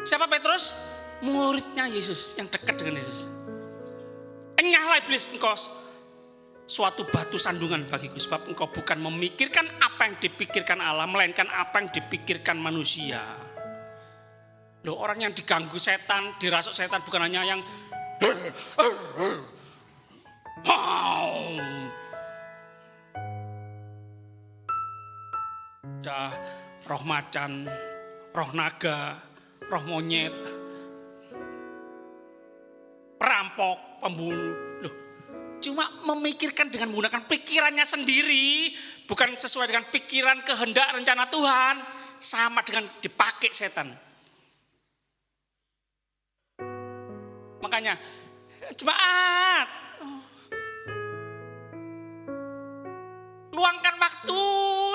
siapa Petrus? Muridnya Yesus, yang dekat dengan Yesus. Enyahlah iblis, engkau suatu batu sandungan bagiku, sebab engkau bukan memikirkan apa yang dipikirkan Allah, melainkan apa yang dipikirkan manusia. Loh, orang yang diganggu setan, dirasuk setan bukan hanya yang dah roh macan, roh naga, roh monyet, perampok, pembunuh. Loh, cuma memikirkan dengan menggunakan pikirannya sendiri, bukan sesuai dengan pikiran, kehendak, rencana Tuhan, sama dengan dipakai setan. Makanya jemaat, luangkan waktu,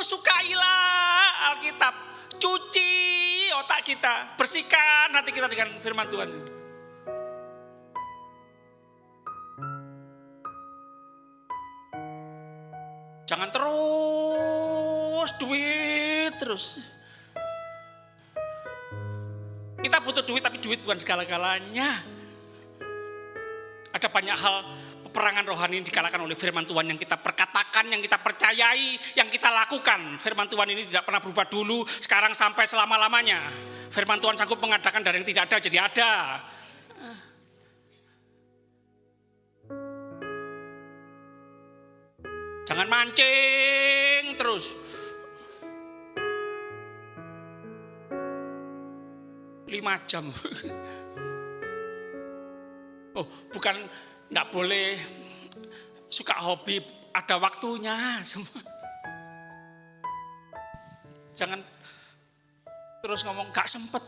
sukailah Alkitab, cuci otak kita, bersihkan hati kita dengan firman Tuhan. Jangan terus duit terus. butuh duit, tapi duit bukan segala-galanya. Ada banyak hal peperangan rohani yang dikalahkan oleh firman Tuhan yang kita perkatakan, yang kita percayai, yang kita lakukan. Firman Tuhan ini tidak pernah berubah dulu, sekarang sampai selama-lamanya. Firman Tuhan sanggup mengadakan dari yang tidak ada jadi ada. Jangan mancing terus. 5 jam. Oh, bukan enggak boleh suka hobi, ada waktunya semua. Jangan terus ngomong enggak sempet.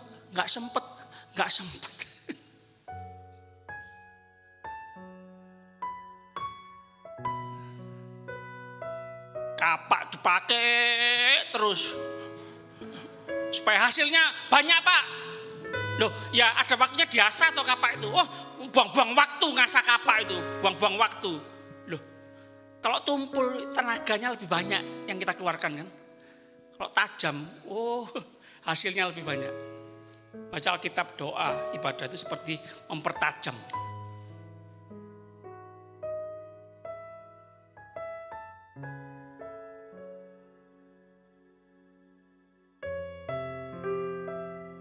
Kapak dipakai terus supaya hasilnya banyak, Pak. Loh, ya ada waktunya diasah atau kapak itu. Oh, buang-buang waktu ngasah kapak itu, buang-buang waktu. Loh, kalau tumpul tenaganya lebih banyak yang kita keluarkan kan. Kalau tajam, oh hasilnya lebih banyak. Baca Alkitab, doa, ibadah itu seperti mempertajam.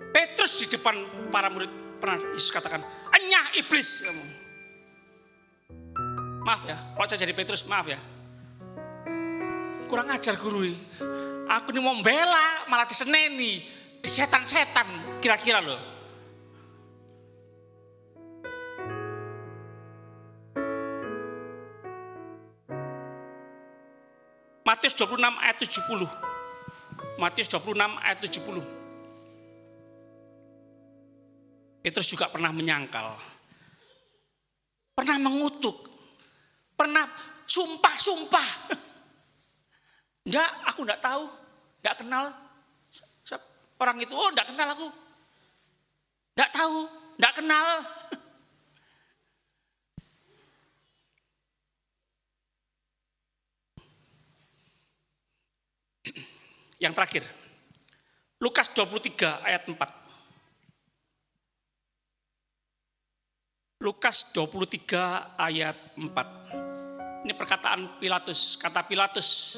Petrus di depan para murid pernah Yesus katakan, "Enyah iblis kamu." Maaf ya, kalau saya jadi Petrus, maaf ya. Kurang ajar guru. Aku ini mau membela, malah diseneni, di setan-setan kira-kira loh. Matius 26 ayat 70. Matius 26 ayat 70. Petrus juga pernah menyangkal, pernah mengutuk, pernah sumpah. Enggak, aku enggak tahu, enggak kenal orang itu. Oh, enggak kenal aku. Enggak tahu, enggak kenal. Yang terakhir, Lukas 23 ayat 4. Lukas 23 ayat 4. Ini perkataan Pilatus, kata Pilatus.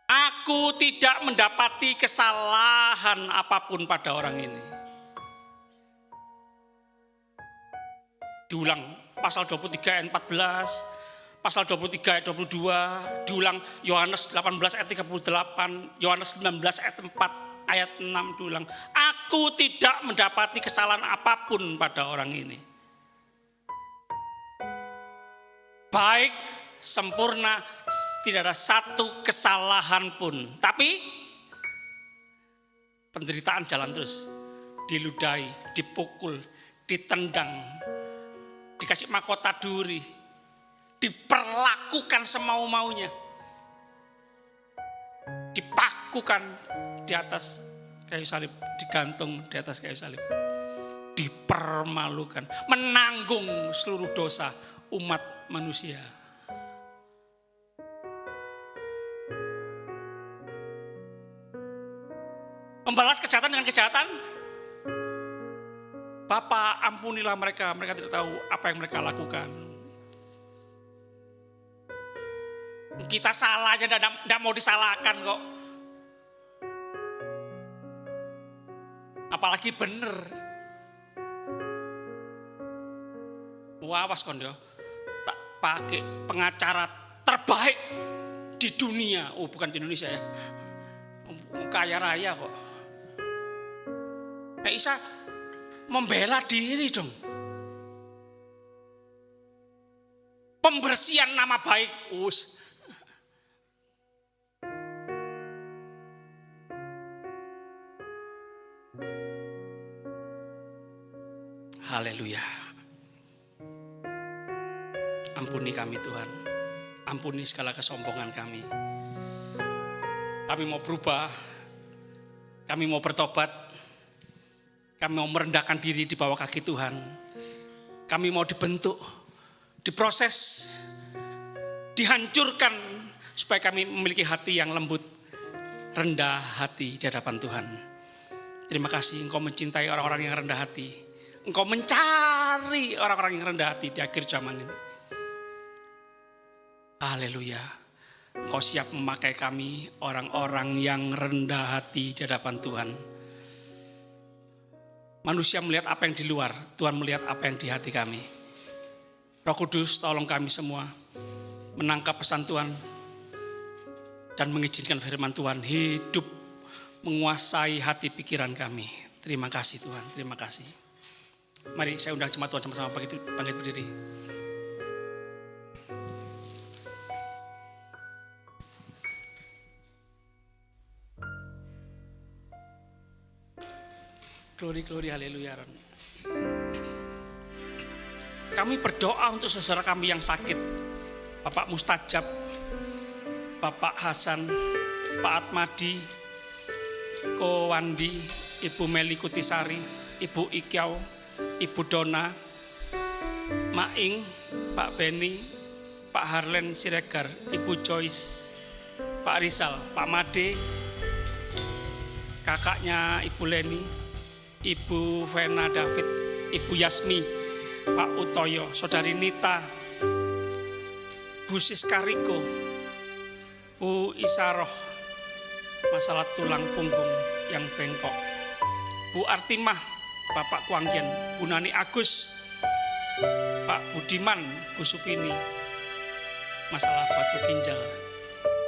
Aku tidak mendapati kesalahan apapun pada orang ini. Diulang pasal 23 ayat 14, pasal 23 ayat 22, diulang Yohanes 18 ayat 38, Yohanes 19 ayat 4. Ayat 6 diulang, aku tidak mendapati kesalahan apapun pada orang ini. Baik, sempurna, tidak ada satu kesalahan pun. Tapi penderitaan jalan terus. Diludahi, dipukul, ditendang, dikasih mahkota duri, diperlakukan semau-maunya, dipakukan di atas kayu salib, digantung di atas kayu salib, dipermalukan, menanggung seluruh dosa umat manusia. Membalas kejahatan dengan kejahatan. Bapa, ampunilah mereka, mereka tidak tahu apa yang mereka lakukan. Kita salah aja, tidak mau disalahkan kok. Apalagi bener. Awas kon yo, tak pakai pengacara terbaik di dunia. Oh, bukan di Indonesia ya. Kaya raya kok. Nah, Isa membela diri dong. Pembersihan nama baik. Haleluya. Ampuni kami Tuhan. Ampuni segala kesombongan kami. Kami mau berubah. Kami mau bertobat. Kami mau merendahkan diri di bawah kaki Tuhan. Kami mau dibentuk, diproses, dihancurkan supaya kami memiliki hati yang lembut, rendah hati di hadapan Tuhan. Terima kasih Engkau mencintai orang-orang yang rendah hati. Engkau mencari orang-orang yang rendah hati di akhir zaman ini. Haleluya. Engkau siap memakai kami, orang-orang yang rendah hati di hadapan Tuhan. Manusia melihat apa yang di luar, Tuhan melihat apa yang di hati kami. Roh Kudus, tolong kami semua menangkap pesan Tuhan dan mengizinkan firman Tuhan hidup menguasai hati pikiran kami. Terima kasih Tuhan, terima kasih. Mari saya undang jemaat Tuhan sama-sama bangkit berdiri. Glory, glory, haleluya. Kami berdoa untuk saudara kami yang sakit. Bapak Mustajab, Bapak Hasan, Pak Atmadi, Ko Wandi, Ibu Meli Kutisari, Ibu Ikyau, Ibu Dona, Maing, Pak Beni, Pak Harlen Siregar, Ibu Joyce, Pak Rizal, Pak Made, kakaknya Ibu Leni, Ibu Vena David, Ibu Yasmi, Pak Utoyo, Saudari Nita, Bu Siskariko, Bu Isaroh, masalah tulang punggung yang bengkok, Bu Artimah, Bapak Kuanggen, Bu Nani Agus, Pak Budiman, Bu Supini, masalah batu ginjal,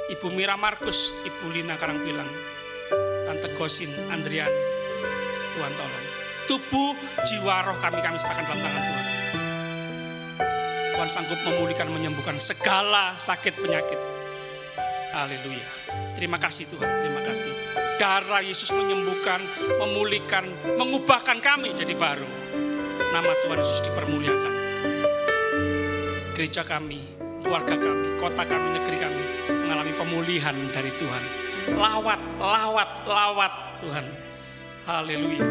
Ibu Mira Markus, Ibu Lina Karangpilang, Tante Gosin, Andriani. Tuhan tolong. Tubuh, jiwa, roh kami serahkan dalam tangan Tuhan. Tuhan sanggup memulihkan, menyembuhkan segala sakit penyakit. Haleluya. Terima kasih Tuhan, terima kasih. Darah Yesus menyembuhkan, memulihkan, mengubahkan kami jadi baru. Nama Tuhan Yesus dipermuliakan. Gereja kami, keluarga kami, kota kami, negeri kami mengalami pemulihan dari Tuhan. Lawat Tuhan. Haleluya.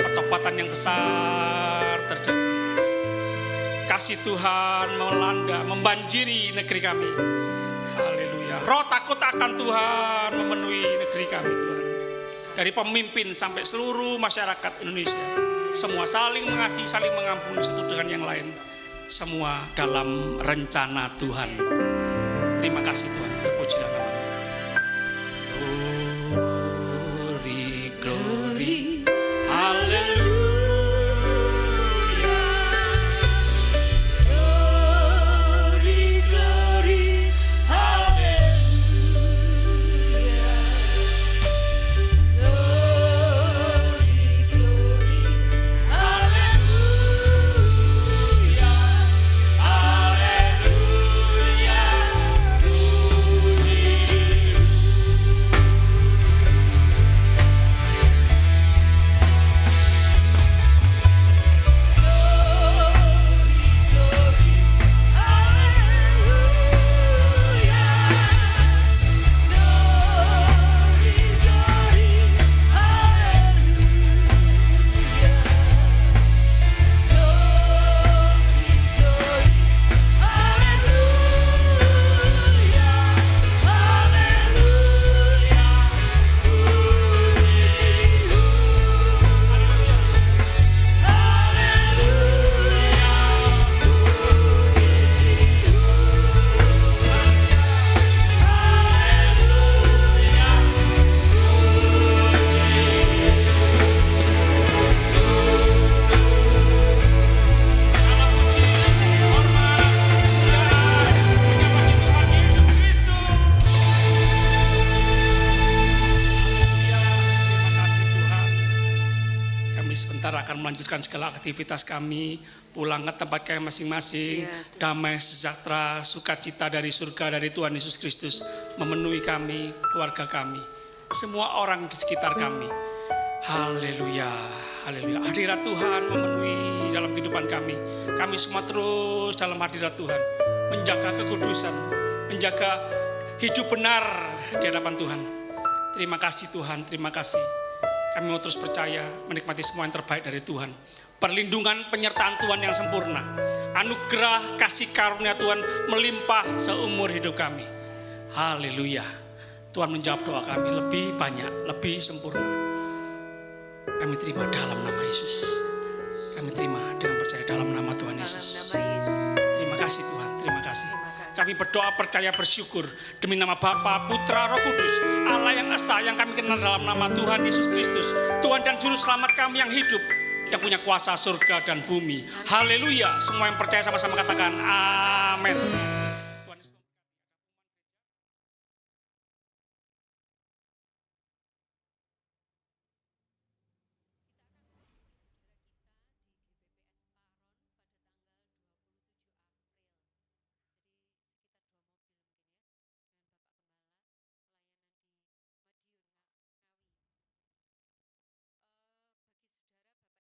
Pertobatan yang besar terjadi. Kasih Tuhan melanda, membanjiri negeri kami. Haleluya. Roh takut akan Tuhan memenuhi negeri kami Tuhan. Dari pemimpin sampai seluruh masyarakat Indonesia. Semua saling mengasihi, saling mengampuni satu dengan yang lain. Semua dalam rencana Tuhan. Terima kasih Tuhan. Terpujilah nama Tuhan. Glory, haleluya. Melanjutkan segala aktivitas kami, pulang ke tempat kami masing-masing, damai, sejahtera, sukacita dari surga, dari Tuhan Yesus Kristus memenuhi kami, keluarga kami, semua orang di sekitar kami. Haleluya, haleluya. Hadirat Tuhan memenuhi dalam kehidupan kami. Kami semua terus dalam hadirat Tuhan, menjaga kekudusan, menjaga hidup benar di hadapan Tuhan. Terima kasih Tuhan, terima kasih. Kami mau terus percaya, menikmati semua yang terbaik dari Tuhan. Perlindungan, penyertaan Tuhan yang sempurna. Anugerah, kasih karunia Tuhan melimpah seumur hidup kami. Haleluya. Tuhan menjawab doa kami lebih banyak, lebih sempurna. Kami terima dalam nama Yesus. Kami terima dengan percaya dalam nama Tuhan Yesus. Terima kasih Tuhan, terima kasih. Kami berdoa, percaya, bersyukur demi nama Bapa, Putra, Roh Kudus, Allah yang esa yang kami kenal dalam nama Tuhan Yesus Kristus, Tuhan dan Juru Selamat kami yang hidup, yang punya kuasa surga dan bumi. Haleluya. Semua yang percaya sama-sama katakan amin.